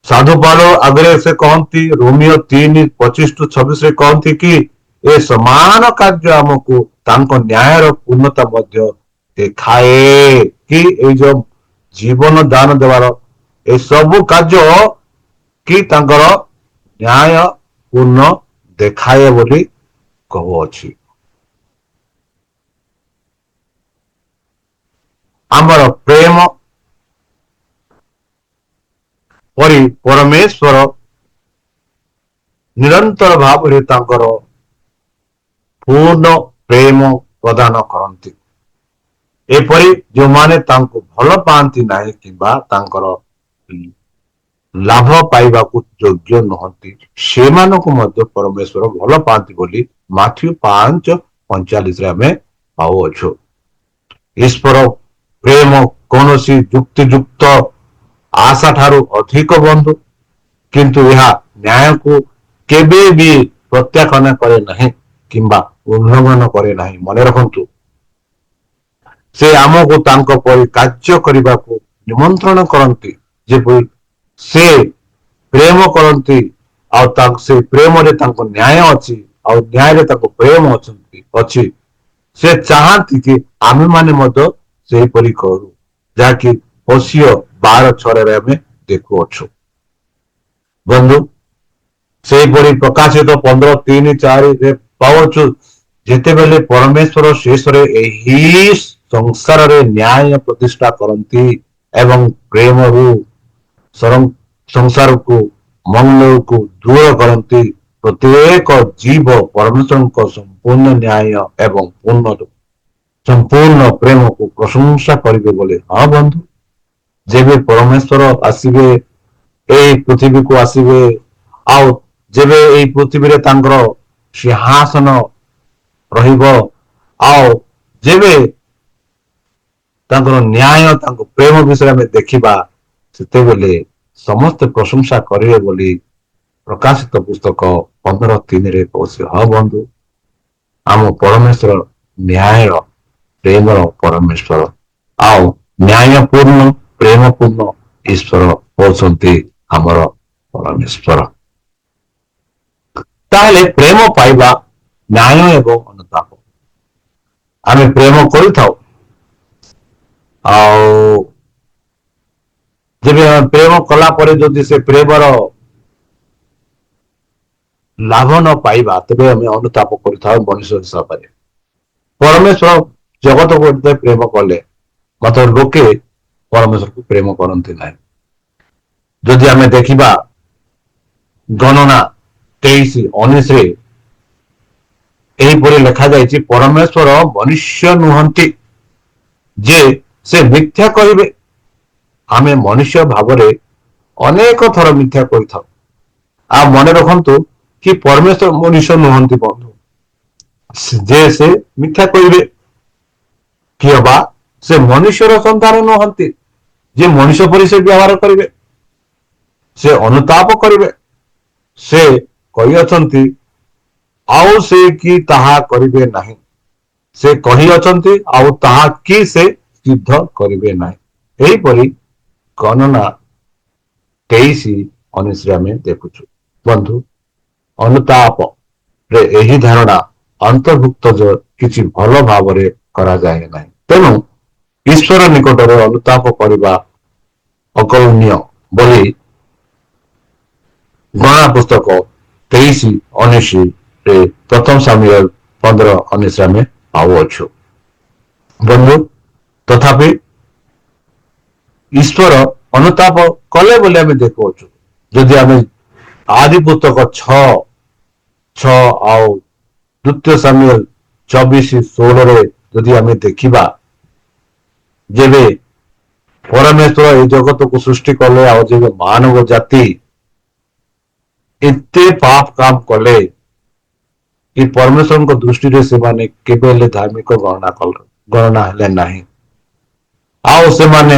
ସାଧୁ ପାଉଲ ଆଗରେ ସେ କହନ୍ତି, ରୋମିଓ 3:25-26 କହନ୍ତି କି ଏ ସମାନ କାର୍ଯ୍ୟ ଆମକୁ ତାଙ୍କ ନ୍ୟାୟର ପୂର୍ଣ୍ଣତା ମଧ୍ୟ ଦେଖାଏ କି ଏଇ ଯୋଉ ଜୀବନ ଦାନ ଦେବାର ଏସବୁ କାର୍ଯ୍ୟ କି ତାଙ୍କର ନ୍ୟାୟ ପୂର୍ଣ୍ଣ ଦେଖାଏ ବୋଲି କହୁଅଛି। ଆମର ପ୍ରେମ ପରି ପରମେଶ୍ୱର ନିରନ୍ତର ଭାବରେ ତାଙ୍କର ପୂର୍ଣ୍ଣ ପ୍ରେମ ପ୍ରଦାନ କରନ୍ତି। ଏପରି ଯେଉଁମାନେ ତାଙ୍କୁ ଭଲ ପାଆନ୍ତି ନାହିଁ କିମ୍ବା ତାଙ୍କର ଲାଭ ପାଇବାକୁ ଯୋଗ୍ୟ ନୁହନ୍ତି, ସେମାନଙ୍କୁ ମଧ୍ୟ ପରମେଶ୍ୱର ଭଲ ପାଆନ୍ତି ବୋଲି ମାଥ୍ୟୁ 5:45 ଆମେ ପାଉଅଛୁ। ଈଶ୍ୱର ପ୍ରେମ କୌଣସି ଯୁକ୍ତିଯୁକ୍ତ ଆଶା ଠାରୁ ଅଧିକ ବନ୍ଧୁ, କିନ୍ତୁ ଏହା ନ୍ୟାୟକୁ କେବେ ବି ପ୍ରତ୍ୟାଖ୍ୟାନ କରେ ନାହିଁ କିମ୍ବା ଉଲ୍ଲଂଘନ କରେ ନାହିଁ। ମନେ ରଖନ୍ତୁ, ସେ ଆମକୁ ତାଙ୍କ ପରି କାର୍ଯ୍ୟ କରିବାକୁ ନିମନ୍ତ୍ରଣ କରନ୍ତି, ଯେପରି ସେ ପ୍ରେମ କରନ୍ତି, ଆଉ ସେ ପ୍ରେମରେ ତାଙ୍କ ନ୍ୟାୟ ଅଛି, ଆଉ ନ୍ୟାୟରେ ତାଙ୍କ ପ୍ରେମ ଅଛି। ସେ ଚାହାନ୍ତି କି ଆମେମାନେ ମଧ୍ୟ ସେହିପରି କରୁ, ଯାହାକି ହୋସିୟ 12:6 ଆମେ ଦେଖୁଅଛୁ। ବନ୍ଧୁ, ସେହିପରି ପ୍ରକାଶିତ 15:3-4 ପାଉଛୁ, ଯେତେବେଳେ ପରମେଶ୍ୱର ଶେଷରେ ଏହି ସଂସାରରେ ନ୍ୟାୟ ପ୍ରତିଷ୍ଠା କରନ୍ତି ଏବଂ ପ୍ରେମରୁ ସଂସାରକୁ ମଙ୍ଗଳକୁ ଦୂର କରନ୍ତି, ପ୍ରତ୍ୟେକ ଜୀବ ପରମେଶ୍ୱରଙ୍କ ସମ୍ପୂର୍ଣ୍ଣ ନ୍ୟାୟ ଏବଂ ସମ୍ପୂର୍ଣ୍ଣ ପ୍ରେମକୁ ପ୍ରଶଂସା କରିବେ ବୋଲି। ହଁ ବନ୍ଧୁ, ଯେବେ ପରମେଶ୍ୱର ଆସିବେ, এই ପୃଥିବୀକୁ ଆସିବେ, ଆଉ ଯେବେ এই ପୃଥିବୀରେ ତାଙ୍କର ସିଂହାସନ ରହିବ, ଆଉ ଯେବେ ତାଙ୍କର ନ୍ୟାୟ ତାଙ୍କ ପ୍ରେମ ବିଷୟରେ ଆମେ ଦେଖିବା, ସେତେବେଳେ ସମସ୍ତେ ପ୍ରଶଂସା କରିବେ ବୋଲି ପ୍ରକାଶିତ ପୁସ୍ତକ 15:3 କହୁଛି। ହଁ ବନ୍ଧୁ, ଆମ ପରମେଶ୍ୱର ନ୍ୟାୟ ପ୍ରେମର ପରମେଶ୍ୱର, ଆଉ ନ୍ୟାୟପୂର୍ଣ୍ଣ ପ୍ରେମପୂର୍ଣ୍ଣ ଈଶ୍ୱର ହେଉଛନ୍ତି ଆମର ପରମେଶ୍ୱର। ତାହେଲେ ପ୍ରେମ ପାଇବା ନ୍ୟାୟ ଏବଂ ଅନୁତାପ। ଆମେ ପ୍ରେମ କରିଥାଉ, ଆଉ ଯେବେ ଆମେ ପ୍ରେମ କଲା ପରେ ଯଦି ସେ ପ୍ରେମର ଲାଭ ନ ପାଇବା, ତେବେ ଆମେ ଅନୁତାପ କରିଥାଉ ମଣିଷ ହିସାବରେ। ପରମେଶ୍ୱର ଜଗତକୁ ଏତେ ପ୍ରେମ କଲେ, ମାତ୍ର ଲୋକେ ପରମେଶ୍ୱରକୁ ପ୍ରେମ କରନ୍ତି ନାହିଁ। ଯଦି ଆମେ ଦେଖିବା ଗଣନା 23:19 ଏହିପରି ଲେଖାଯାଇଛି, ପରମେଶ୍ୱର ମନୁଷ୍ୟ ନୁହନ୍ତି ଯେ ସେ ମିଥ୍ୟା କହିବେ। ଆମେ ମନୁଷ୍ୟ ଭାବରେ ଅନେକ ଥର ମିଥ୍ୟା କରିଥାଉ। ଆଉ ମନେ ରଖନ୍ତୁ କି ପରମେଶ୍ୱର ମନୁଷ୍ୟ ନୁହନ୍ତି ବନ୍ଧୁ, ଯେ ସେ ମିଥ୍ୟା କହିବେ। କିଏ ବା ସେ ମନୁଷ୍ୟର ସନ୍ତାନ ନୁହନ୍ତି ଯେ ମଣିଷ ପରି ସେ ବ୍ୟବହାର କରିବେ। ସେ ଅନୁତାପ କରିବେ। ସେ କହିଅଛନ୍ତି, ଆଉ ସେ କି ତାହା କରିବେ ନାହିଁ। ସେ କହିଅଛନ୍ତି, ଆଉ ତାହା କି ସେ ସିଦ୍ଧ କରିବେ ନାହିଁ। ଏହିପରି ଗଣନା 23:19 ଆମେ ଦେଖୁଛୁ। ବନ୍ଧୁ, ଅନୁତାପରେ ଏହି ଧାରଣା ଅନ୍ତର୍ଭୁକ୍ତ ଯେ କିଛି ଭଲ ଭାବରେ କରାଯାଏ ନାହିଁ। ତେଣୁ ଈଶ୍ୱର ନିକଟରେ ଅନୁତାପ କରିବା ଅକଳନୀୟ ବୋଲି ଗଣନା ପୁସ୍ତକ 23:19 ପ୍ରଥମ ସାମୁଏଲ 15:19 ଆମେ ପାଉଅଛୁ। ବନ୍ଧୁ, ତଥାପି ଈଶ୍ୱର ଅନୁତାପ କଲେ ବୋଲି ଆମେ ଦେଖୁଅଛୁ। ଯଦି ଆମେ ଆଦି ପୁସ୍ତକ 6:6 ଆଉ ଦ୍ୱିତୀୟ ସାମୁଏଲ 24:16 ଯଦି ଆମେ ଦେଖିବା, ଯେବେ ପରମେଶ୍ୱର এই ଜଗତକୁ ସୃଷ୍ଟି କଲେ, ଆଉ ଯେବେ ମାନବ ଜାତି ଏତେ ପାପ କାମ କଲେ କି ପରମେଶ୍ୱରଙ୍କ ଦୃଷ୍ଟିରେ ସେମାନେ କେବେ ହେଲେ ଧାର୍ମିକ ଗଣନା ହେଲେ ନାହିଁ। ଆଉ ସେମାନେ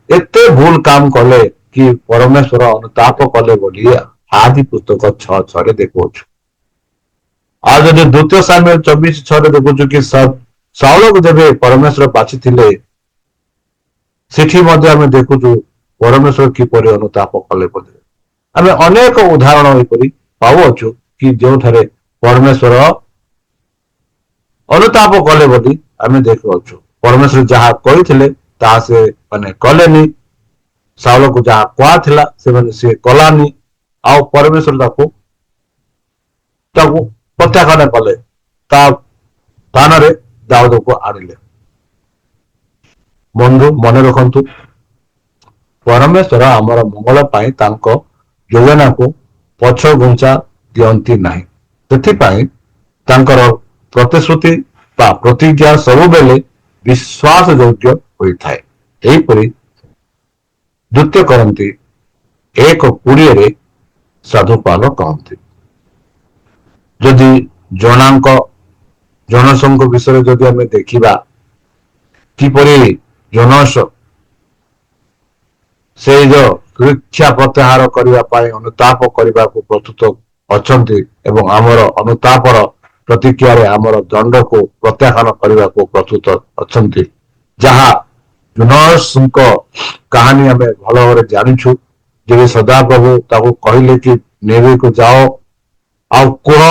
ଏତେ ଭୁଲ କାମ କଲେ କି ପରମେଶ୍ୱର ଅନୁତାପ କଲେ ବୋଲି ଆଦି ପୁସ୍ତକ 6:6 ଦେଖୁଅଛୁ। ଆଉ ଯଦି ଦ୍ୱିତୀୟ ସାମୁଏଲ 24:6 ଦେଖୁଛୁ କି ସାଉଲକୁ ଯେବେ ପରମେଶ୍ୱର ବାଛିଥିଲେ, ସେଠି ମଧ୍ୟ ଆମେ ଦେଖୁଛୁ ପରମେଶ୍ୱର କିପରି ଅନୁତାପ କଲେ ବୋଲି। ଆମେ ଅନେକ ଉଦାହରଣ ଏପରି ପାଉଅଛୁ କି ଯେଉଁଠାରେ ପରମେଶ୍ୱର ଅନୁତାପ କଲେ ବୋଲି ଆମେ ଦେଖୁଅଛୁ। ପରମେଶ୍ୱର ଯାହା କହିଥିଲେ ତାହା ସେ ମାନେ କଲେନି। ସାଉଲକୁ ଯାହା କୁହାଥିଲା ସେମାନେ ସେ କଲାନି, ଆଉ ପରମେଶ୍ୱର ତାକୁ ପ୍ରତ୍ୟାଖ୍ୟାନ କଲେ। ତା ସ୍ଥାନରେ ଦାଉଦକୁ ଆଣିଲେ। ବନ୍ଧୁ, ମନେ ରଖନ୍ତୁ, ପରମେଶ୍ୱର ଆମର ମଙ୍ଗଳ ପାଇଁ ତାଙ୍କ ଯୋଜନାକୁ ପଛଘୁଞ୍ଚା ଦିଅନ୍ତି ନାହିଁ। ସେଥିପାଇଁ ତାଙ୍କର ପ୍ରତିଶ୍ରୁତି ବା ପ୍ରତିଜ୍ଞା ସବୁବେଳେ ବିଶ୍ୱାସ ଯୋଗ୍ୟ ହୋଇଥାଏ। ଏହିପରି 2 କରନ୍ତି 1:20 ସାଧୁ ପାଲ କହନ୍ତି। ଯଦି ଜଣଙ୍କ ବିଷୟରେ ଯଦି ଆମେ ଦେଖିବା, କିପରି ଜୋନସ ସେଇ ଯୋଉ ଶିକ୍ଷା ପ୍ରତ୍ୟାହାର କରିବା ପାଇଁ ଅନୁତାପ କରିବାକୁ ପ୍ରସ୍ତୁତ ଅଛନ୍ତି ଏବଂ ଆମର ଅନୁତାପର ପ୍ରତିକ୍ରିୟାରେ ଆମର ଦଣ୍ଡକୁ ପ୍ରତ୍ୟାଖ୍ୟାନ କରିବାକୁ ପ୍ରସ୍ତୁତ ଅଛନ୍ତି, ଯାହା ଜୁନସଙ୍କ କାହାଣୀ ଆମେ ଭଲ ଭାବରେ ଜାଣିଛୁ। ଯେବେ ସଦାପ୍ରଭୁ ତାକୁ କହିଲେ କି ନେବିକୁ ଯାଅ ଆଉ କୁହ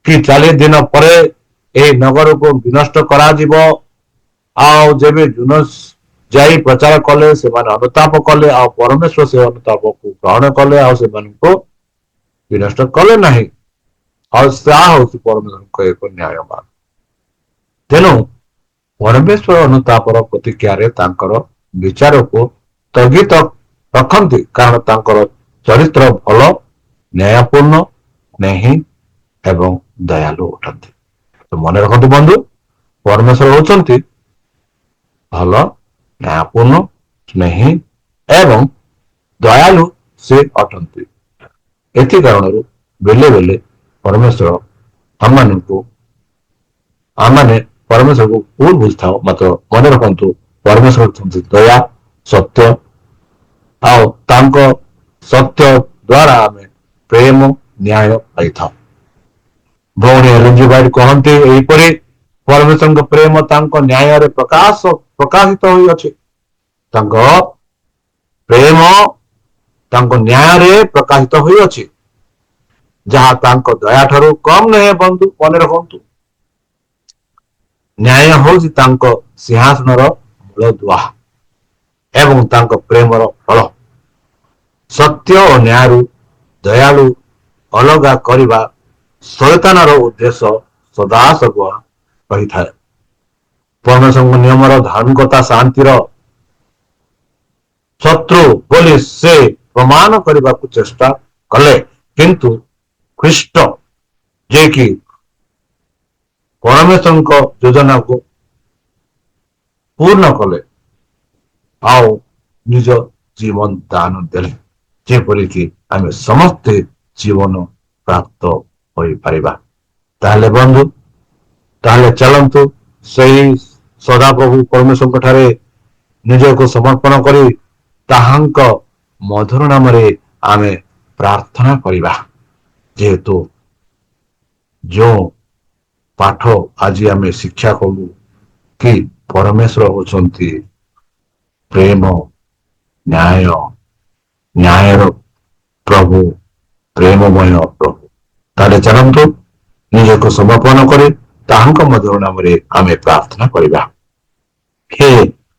କି 40 ଦିନ ପରେ ଏହି ନଗରକୁ ବିନଷ୍ଟ କରାଯିବ। ଆଉ ଯେବେ ଜୁନସ ଯାଇ ପ୍ରଚାର କଲେ, ସେମାନେ ଅନୁତାପ କଲେ ଆଉ ପରମେଶ୍ୱର ସେ ଅନୁତାପକୁ ଗ୍ରହଣ କଲେ ଆଉ ସେମାନଙ୍କୁ ବିନଷ୍ଟ କଲେ ନାହିଁ। ଆଉ ତାହା ହଉଛି ପରମେଶ୍ୱରଙ୍କ ଏକ ନ୍ୟାୟମାନ। ତେଣୁ ପରମେଶ୍ୱର ଅନୁତାପର ପ୍ରତିକ୍ରିୟାରେ ତାଙ୍କର ବିଚାରକୁ ସ୍ଥଗିତ ରଖନ୍ତି, କାରଣ ତାଙ୍କର ଚରିତ୍ର ଭଲ, ନ୍ୟାୟପୂର୍ଣ୍ଣ, ସ୍ନେହୀ ଏବଂ ଦୟାଳୁ ଅଟନ୍ତି। ତ ମନେ ରଖନ୍ତୁ ବନ୍ଧୁ, ପରମେଶ୍ୱର ହଉଛନ୍ତି ଭଲ, ନ୍ୟାୟପୂର୍ଣ୍ଣ, ସ୍ନେହୀ ଏବଂ ଦୟାଳୁ ସେ ଅଟନ୍ତି। ଏଥି କାରଣରୁ ବେଳେ ବେଳେ ପରମେଶ୍ୱର ଆମମାନଙ୍କୁ ଆମମାନେ ପରମେଶ୍ୱରକୁ ଭୁଲ ବୁଝିଥାଉ। ମାତ୍ର ମନେ ରଖନ୍ତୁ, ପରମେଶ୍ୱର ହେଉଛନ୍ତି ଦୟା, ସତ୍ୟ ଆଉ ତାଙ୍କ ସତ୍ୟ ଦ୍ୱାରା ଆମେ ପ୍ରେମ, ନ୍ୟାୟ ପାଇଥାଉ। ଭଉଣୀ ଏଲେନ୍ ହ୍ୱାଇଟ୍ କହନ୍ତି ଏହିପରି, ପରମେଶ୍ୱରଙ୍କ ପ୍ରେମ ତାଙ୍କ ନ୍ୟାୟରେ ପ୍ରକାଶିତ ହୋଇଅଛି। ତାଙ୍କ ପ୍ରେମ ତାଙ୍କ ନ୍ୟାୟରେ ପ୍ରକାଶିତ ହୋଇଅଛି, ଯାହା ତାଙ୍କ ଦୟା ଠାରୁ କମ ନୁହେଁ। ବନ୍ଧୁ ମନେ ରଖନ୍ତୁ, ନ୍ୟାୟ ହଉଛି ତାଙ୍କ ସିଂହାସନର ମୂଳଦୁଆ ଏବଂ ତାଙ୍କ ପ୍ରେମର ଫଳ। ସତ୍ୟ ଓ ନ୍ୟାୟରୁ ଦୟାଳୁ ଅଲଗା କରିବା ଶୈତାନର ଉଦ୍ଦେଶ୍ୟ ସଦାସର୍ବଦା ରହିଥାଏ। ପରମେଶ୍ୱରଙ୍କ ନିୟମର ଧାର୍ମିକତା ଶାନ୍ତିର ଶତ୍ରୁ ବୋଲି ସେ ପ୍ରମାଣ କରିବାକୁ ଚେଷ୍ଟା କଲେ, କିନ୍ତୁ ଖ୍ରୀଷ୍ଟ ଯିଏକି ପରମେଶ୍ୱରଙ୍କ ଯୋଜନାକୁ ପୂର୍ଣ୍ଣ କଲେ ଆଉ ନିଜ ଜୀବନ ଦାନ ଦେଲେ, ଯେପରିକି ଆମେ ସମସ୍ତେ ଜୀବନ ପ୍ରାପ୍ତ ହୋଇପାରିବା। ତାହେଲେ ବନ୍ଧୁ, ତାହେଲେ ଚାଲନ୍ତୁ ସେହି ସଦାପ୍ରଭୁ ପରମେଶ୍ୱରଙ୍କ ଠାରେ ନିଜକୁ ସମର୍ପଣ କରି ତାହାଙ୍କ ମଧୁର ନାମରେ ଆମେ ପ୍ରାର୍ଥନା କରିବା। ଯେହେତୁ ଯେଉଁ ପାଠ ଆଜି ଆମେ ଶିକ୍ଷା କଲୁ କି ପରମେଶ୍ୱର ହେଉଛନ୍ତି ପ୍ରେମ, ନ୍ୟାୟର ପ୍ରଭୁ, ପ୍ରେମମୟ ପ୍ରଭୁ, ତାହେଲେ ଚାଲନ୍ତୁ ନିଜକୁ ସମର୍ପଣ କରି ତାହାଙ୍କ ମଧୁର ନାମରେ ଆମେ ପ୍ରାର୍ଥନା କରିବା। ହେ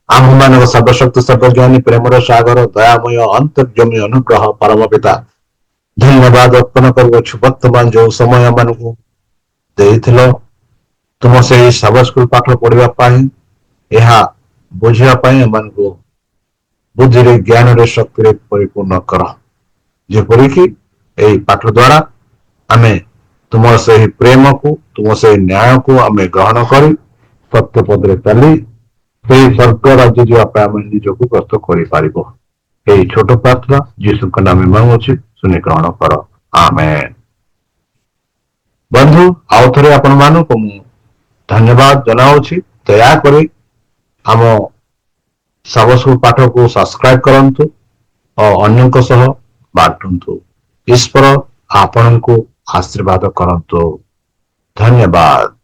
ଆମ୍ଭମାନଙ୍କ ସର୍ବଶକ୍ତି, ସର୍ବଜ୍ଞାନୀ, ପ୍ରେମର ସାଗର, ଦୟାମୟ, ଅନ୍ତର୍ଜମୀ, ଅନୁଗ୍ରହ ପରମ ପିତା, ଧନ୍ୟବାଦ ଅର୍ପଣ କରୁଅଛୁ ବର୍ତ୍ତମାନ ଯେଉଁ ସମୟ ମାନଙ୍କୁ ଦେଇଥିଲ ତୁମ ସେହି ସାବାସ ସ୍କୁଲ ପାଠ ପଢିବା ପାଇଁ, ଏହା ବୁଝିବା ପାଇଁ ଏମାନଙ୍କୁ ବୁଦ୍ଧିରେ, ଜ୍ଞାନରେ, ଶକ୍ତିରେ ପରିପୂର୍ଣ୍ଣ କର, ଯେପରିକି ଏହି ପାଠ ଦ୍ୱାରା ଆମେ ତୁମର ସେହି ପ୍ରେମକୁ, ତୁମ ସେହି ନ୍ୟାୟକୁ ଆମେ ଗ୍ରହଣ କରି ସତ୍ୟ ପଦରେ ଚାଲି ସେହି ସ୍ୱର୍ଗ ରାଜ୍ୟ ଯିବା ପାଇଁ ଆମେ ନିଜକୁ ପ୍ରସ୍ତୁତ କରିପାରିବ। ଏହି ଛୋଟ ପ୍ରାର୍ଥନା ଯୀଶୁଙ୍କ ନାମରେ ମାଗୁଅଛି, ଶୁଣି ଗ୍ରହଣ କର, ଆମେନ୍। ବନ୍ଧୁ, ଆଉ ଥରେ ଆପଣମାନଙ୍କୁ ମୁଁ ଧନ୍ୟବାଦ ଜଣାଉଛି। ଦୟାକରି ଆମ ସାବସ୍କୁ ପାଠକୁ ସବସ୍କ୍ରାଇବ କରନ୍ତୁ ଓ ଅନ୍ୟଙ୍କ ସହ ବାଣ୍ଟନ୍ତୁ। ଈଶ୍ୱର ଆପଣଙ୍କୁ ଆଶୀର୍ବାଦ କରନ୍ତୁ। ଧନ୍ୟବାଦ।